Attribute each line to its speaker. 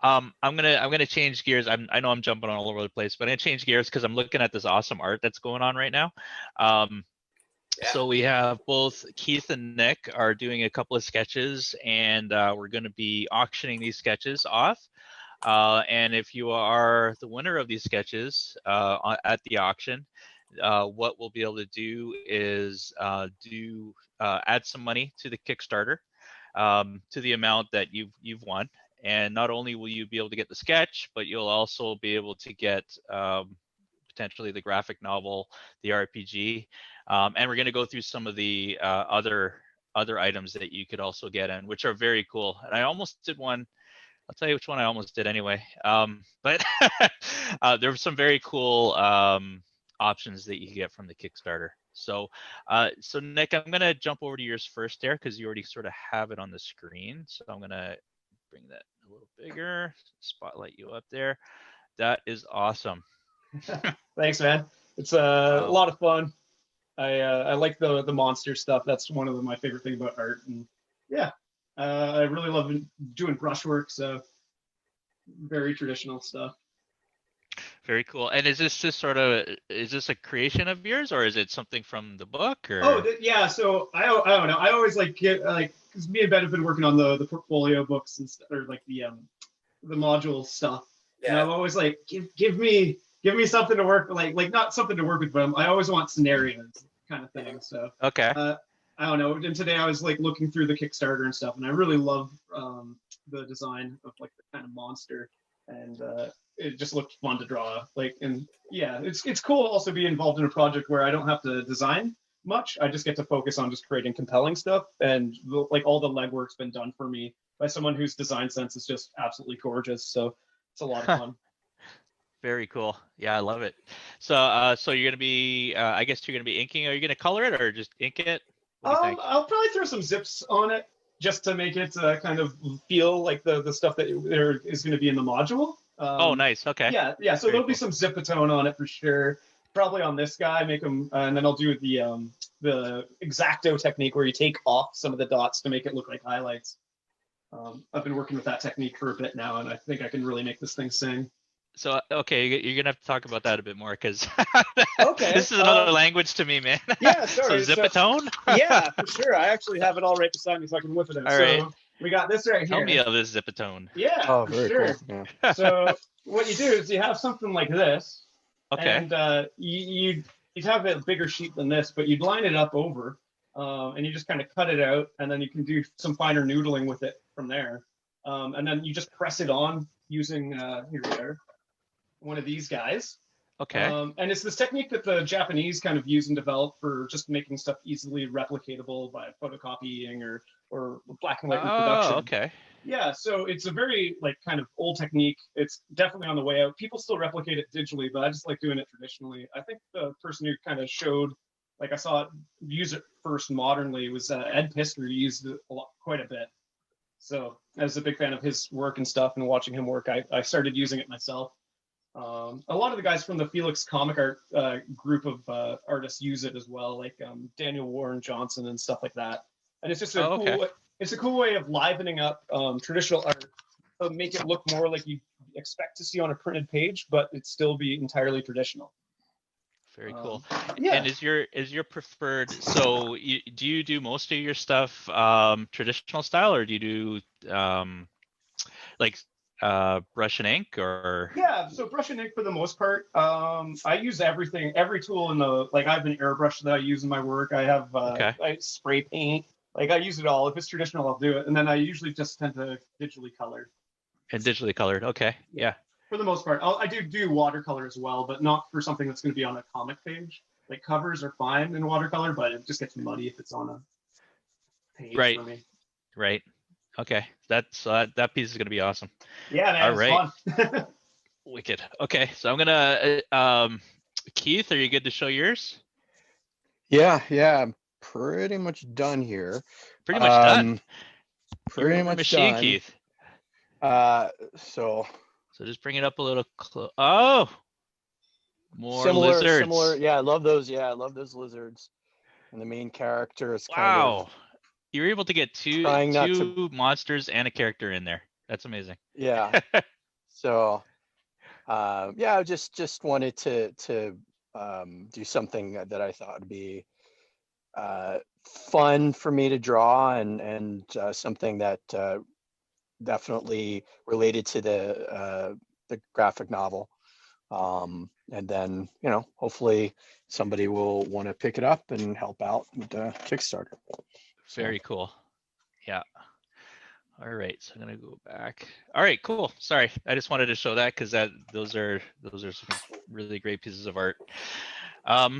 Speaker 1: I'm gonna change gears. I know I'm jumping all over the place, but I'm gonna change gears because I'm looking at this awesome art that's going on right now. So we have both Keith and Nick are doing a couple of sketches, and we're going to be auctioning these sketches off. And if you are the winner of these sketches at the auction, what we'll be able to do is add some money to the Kickstarter to the amount that you've won. And not only will you be able to get the sketch, but you'll also be able to get potentially the graphic novel, the RPG, and we're going to go through some of the other items that you could also get in, which are very cool. And I almost did one. I'll tell you which one I almost did anyway. But there were some very cool options that you can get from the Kickstarter. So Nick, I'm going to jump over to yours first there because you already sort of have it on the screen. So I'm going to bring that a little bigger, spotlight you up there. That is awesome.
Speaker 2: Thanks, man. It's a lot of fun. I like the monster stuff. That's one of my favorite things about art. And yeah, I really love doing brushwork. So very traditional stuff.
Speaker 1: Very cool. And is this a creation of yours, or is it something from the book? Or?
Speaker 2: Oh, yeah. So I don't know. I always because me and Ben have been working on the portfolio books and or like the module stuff. Yeah. And I'm always like, give me something to work with, like not something to work with, but I always want scenarios kind of thing. So
Speaker 1: okay.
Speaker 2: I don't know. And today I was like looking through the Kickstarter and stuff, and I really love the design of like the kind of monster, and it just looked fun to draw. Like, and yeah, it's cool to also be involved in a project where I don't have to design much. I just get to focus on just creating compelling stuff, and like all the legwork's been done for me by someone whose design sense is just absolutely gorgeous. So it's a lot of fun.
Speaker 1: Very cool. Yeah, I love it. So you're gonna be, I guess you're gonna be inking. Are you gonna color it or just ink it?
Speaker 2: I'll probably throw some zips on it just to make it kind of feel like the stuff that there is going to be in the module.
Speaker 1: Oh, nice. Okay.
Speaker 2: Yeah. So there'll be some zipatone on it for sure. Probably on this guy, make them, and then I'll do the X-Acto technique where you take off some of the dots to make it look like highlights. I've been working with that technique for a bit now, and I think I can really make this thing sing.
Speaker 1: So, okay, you're going to have to talk about that a bit more because
Speaker 2: okay.
Speaker 1: This is another language to me, man.
Speaker 2: Yeah, sorry.
Speaker 1: So zipatone?
Speaker 2: Yeah, for sure. I actually have it all right beside me so I can whip it out.
Speaker 1: All right.
Speaker 2: We got this right here.
Speaker 1: Tell me of this zipatone.
Speaker 2: Yeah, for sure. Cool. Yeah. So what you do is you have something like this.
Speaker 1: Okay.
Speaker 2: And you'd have a bigger sheet than this, but you'd line it up over, and you just kind of cut it out, and then you can do some finer noodling with it from there. And then you just press it on using, here we are, one of these guys.
Speaker 1: Okay.
Speaker 2: And it's this technique that the Japanese kind of use and develop for just making stuff easily replicatable by photocopying or black and white reproduction.
Speaker 1: Oh, okay.
Speaker 2: Yeah, so it's a very like kind of old technique. It's definitely on the way out. People still replicate it digitally, but I just like doing it traditionally. I think the person who kind of showed, like I saw it use it first modernly was Ed Pister. He used it quite a bit. So I was a big fan of his work and stuff, and watching him work, I started using it myself. A lot of the guys from the Felix Comic Art group of artists use it as well, like Daniel Warren Johnson and stuff like that. And it's just a cool way of livening up traditional art, make it look more like you expect to see on a printed page, but it still be entirely traditional.
Speaker 1: Very cool.
Speaker 2: Yeah.
Speaker 1: And is your preferred? So do you do most of your stuff traditional style, or do you do like brush and ink, or?
Speaker 2: Yeah, so brush and ink for the most part. I use every tool in the, like I have an airbrush that I use in my work. I have I spray paint. Like I use it all. If it's traditional, I'll do it. And then I usually just tend to digitally color.
Speaker 1: And digitally colored, okay, yeah.
Speaker 2: For the most part, I do watercolor as well, but not for something that's going to be on a comic page. Like covers are fine in watercolor, but it just gets muddy if it's on a page for me.
Speaker 1: Right. Okay, that piece is going to be awesome.
Speaker 2: Yeah, man. All right. Fun.
Speaker 1: Wicked. Okay, so I'm gonna. Keith, are you good to show yours?
Speaker 3: Yeah. I'm pretty much done here.
Speaker 1: Pretty much done.
Speaker 3: Pretty much machine, done.
Speaker 1: Keith.
Speaker 3: So
Speaker 1: just bring it up a little close. Oh, more lizards.
Speaker 3: Similar. Yeah, I love those. Yeah, I love those lizards. And the main character is kind of.
Speaker 1: You were able to get two monsters and a character in there. That's amazing.
Speaker 3: Yeah. So, yeah, I just wanted to do something that I thought would be fun for me to draw, and something that definitely related to the graphic novel. And then, hopefully somebody will want to pick it up and help out with the Kickstarter. So,
Speaker 1: Very cool. Yeah. All right, so I'm gonna go back. All right, cool. Sorry, I just wanted to show that because those are some really great pieces of art.